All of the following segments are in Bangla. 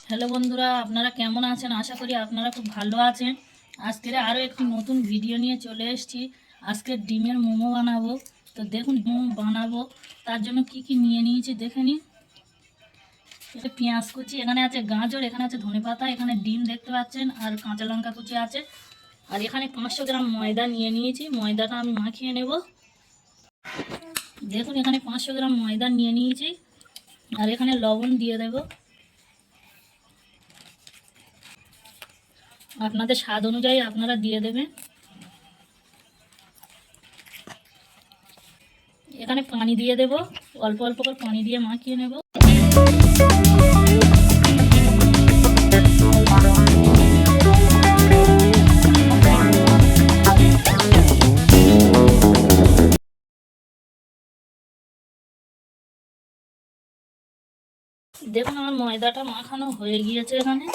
হ্যালো বন্ধুরা, আপনারা কেমন আছেন? আশা করি আপনারা খুব ভালো আছেন। আজকের আরও একটি নতুন ভিডিও নিয়ে চলে এসেছি। আজকে ডিমের মোমো বানাবো। তো দেখুন মোমো বানাবো তার জন্য কি কি নিয়ে নিয়েছি দেখে নিন। এটা পেঁয়াজ কুচি, এখানে আছে গাজর, এখানে আছে ধনেপাতা, এখানে ডিম দেখতে পাচ্ছেন, আর কাঁচা লঙ্কা কুচি আছে। আর এখানে 500 গ্রাম ময়দা নিয়ে নিয়েছি। ময়দাটা আমি মাখিয়ে নেব। দেখুন এখানে 500 গ্রাম ময়দা নিয়ে নিয়েছি। আর এখানে লবণ দিয়ে দেব, আপনাদের স্বাদ অনুযায়ী আপনারা দিয়ে দেবেন। এখানে পানি দিয়ে দেব, অল্প অল্প করে পানি দিয়ে মাখিয়ে নেব। দেখুন আমার ময়দাটা মাখানো হয়ে গিয়েছে। এখানে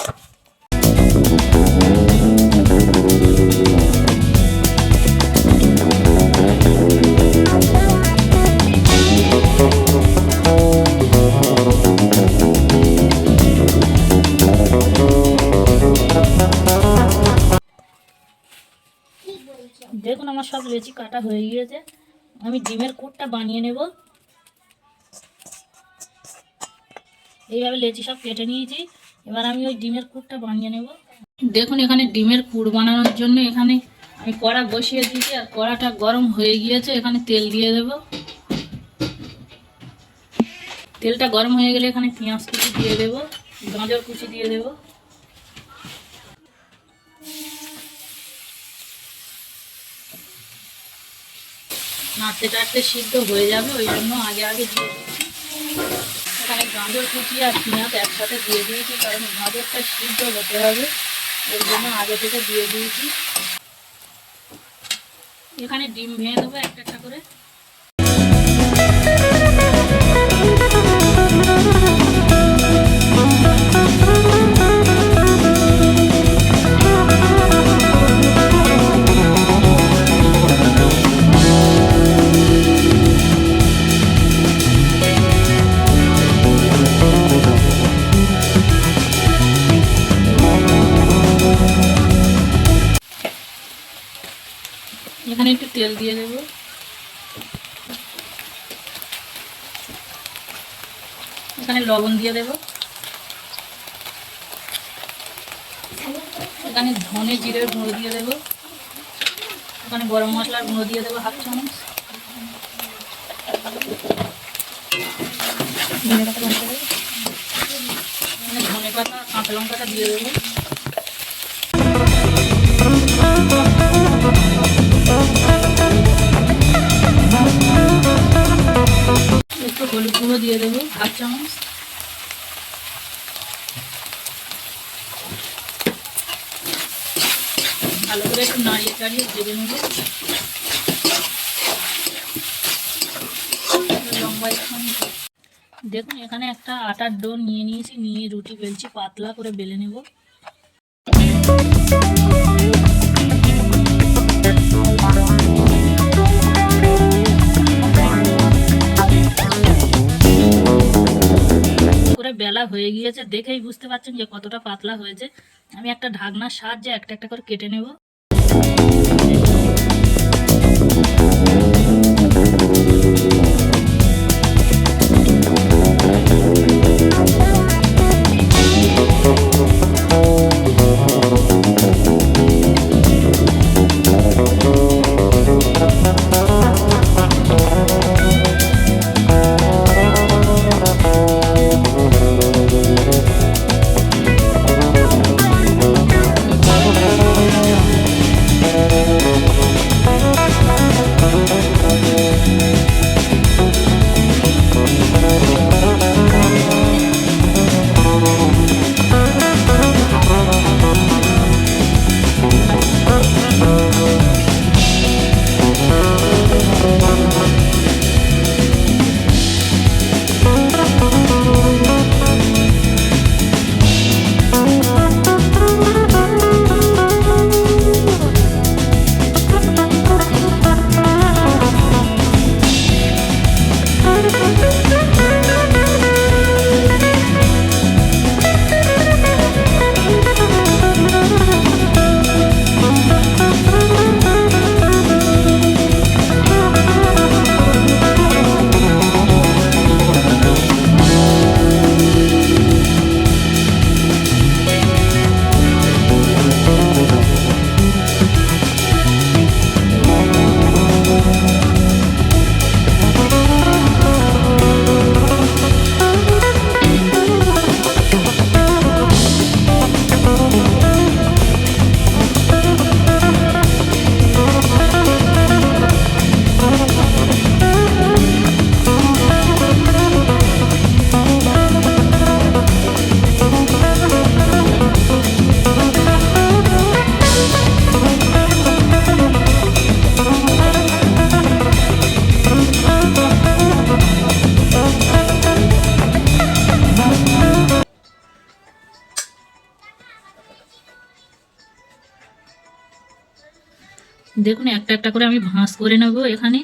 দেখুন আমার সব লেচি কাটা হয়ে গিয়েছে। আমি ডিমের কুটটা বানিয়ে নেব। এইভাবে লেচি সব কেটে নিয়েছি। এবার আমি ওই ডিমের কুটটা বানিয়ে নেব। দেখুন এখানে ডিমের কুট বানানোর জন্য এখানে আমি কড়া বসিয়ে দিয়েছি, আর কড়াটা গরম হয়ে গিয়েছে। এখানে তেল দিয়ে দেব। তেলটা গরম হয়ে গেলে এখানে পেঁয়াজ কুচি দিয়ে দেব, গাজর কুচি দিয়ে দেব। নাড়তে টাড়তে সিদ্ধ হয়ে যাবে, ওই জন্য আগে আগে দিয়ে দিচ্ছি। এখানে গাজর কুচি আর পেঁয়াজ একসাথে দিয়ে দিয়েছি, কারণ গাজরটা সিদ্ধ হতে হবে, ওই জন্য আগে থেকে দিয়ে দিয়েছি। এখানে ডিম ভেঙে দেবো একটা একটা করে। এখানে একটু তেল দিয়ে দেব। এখানে লবণ দিয়ে দেব। এখানে ধনে জিরের গুঁড়ো দিয়ে দেব। এখানে গরম মশলার গুঁড়ো দিয়ে দেবো হাফ চামচ। এখানে ধনে পাতা কাঁচা লঙ্কাটা দিয়ে দেবো। একটু হলুদ গুঁড়ো দিয়ে দেবো হাফ চামচ। ভালো করে একটু নাড়িয়ে চাড়িয়ে ভেজে নেব। দেখুন এখানে একটা আটার ডো নিয়ে নিয়েছি, নিয়ে রুটি বেলছি, পাতলা করে বেলে নেব। বেলা হয়ে গিয়েছে, দেখেই বুঝতে পারছেন যে কতটা পাতলা হয়েছে। আমি একটা ঢাকনার সাহায্যে একটা একটা করে কেটে নেব। দেখুন একটা একটা করে আমি ভাঁজ করে নেব, এখানে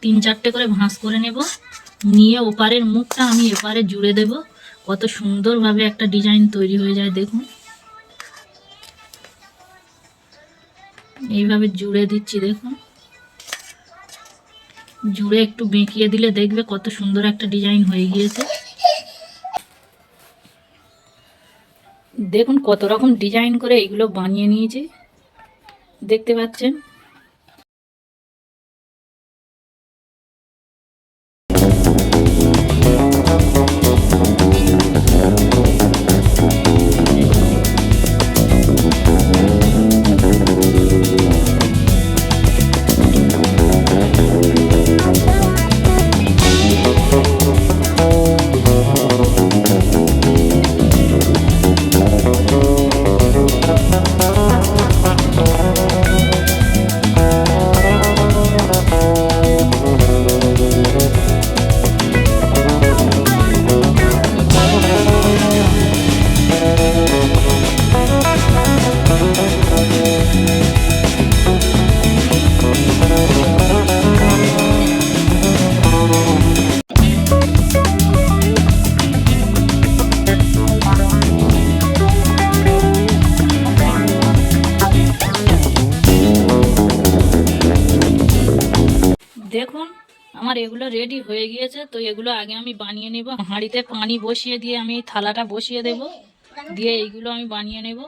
3-4টে করে ভাঁজ করে নেব, নিয়ে ওপারের মুখটা আমি এপারে জুড়ে দেব। কত সুন্দরভাবে একটা ডিজাইন তৈরি হয়ে যায় দেখুন। এইভাবে জুড়ে দিচ্ছি দেখুন, জুড়ে একটু বেঁকিয়ে দিলে দেখবে কত সুন্দর একটা ডিজাইন হয়ে গিয়েছে। দেখুন কত রকম ডিজাইন করে এইগুলো বানিয়ে নিয়েছি, দেখতে পাচ্ছেন। দেখুন আমার এগুলো রেডি হয়ে গিয়েছে। তো এগুলো আগে আমি বানিয়ে নেব। হাঁড়িতে পানি বসিয়ে দিয়ে আমি থালাটা বসিয়ে দেব, দিয়ে এইগুলো আমি বানিয়ে নেব।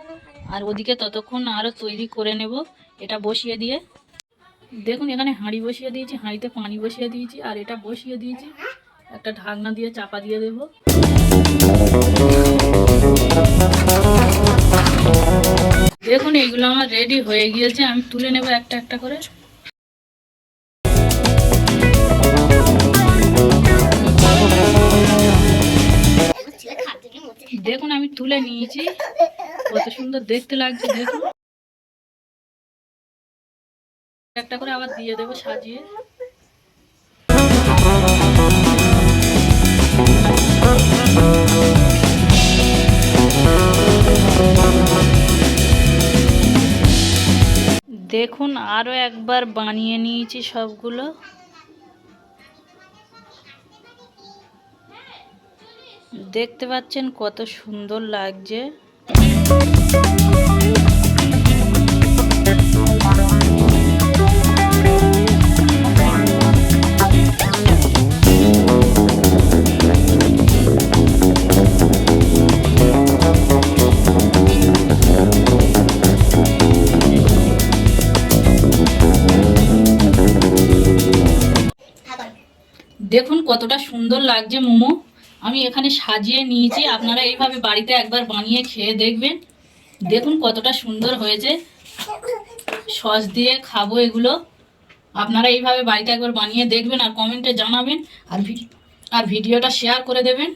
আর ওদিকে ততক্ষণ আরও তৈরি করে নেব এটা বসিয়ে দিয়ে। দেখুন এখানে হাঁড়ি বসিয়ে দিয়েছি, হাঁড়িতে পানি বসিয়ে দিয়েছি, আর এটা বসিয়ে দিয়েছি। একটা ঢাকনা দিয়ে চাপা দিয়ে দেব। দেখুন এইগুলো আমার রেডি হয়ে গিয়েছে, আমি তুলে নেব একটা একটা করে। দেখুন আমি তুলে নিয়েছি, কত সুন্দর দেখতে লাগছে দেখুন। একটা করে আবার দিয়ে দেবো সাজিয়ে। দেখুন আরো একবার বানিয়ে নিয়েছি সবগুলো। দেখতে পাচ্ছেন কত সুন্দর লাগছে। দেখুন কতটা সুন্দর লাগছে মোমো। আমি এখানে সাজিয়ে নিয়েছি, আপনারা এইভাবে বাড়িতে একবার বানিয়ে খেয়ে দেখবেন। দেখুন কতটা সুন্দর হয়েছে, সস দিয়ে খাবো এগুলো। আপনারা এইভাবে বাড়িতে একবার বানিয়ে দেখবেন আর কমেন্টে জানাবেন, আর ভিডিওটা শেয়ার করে দেবেন।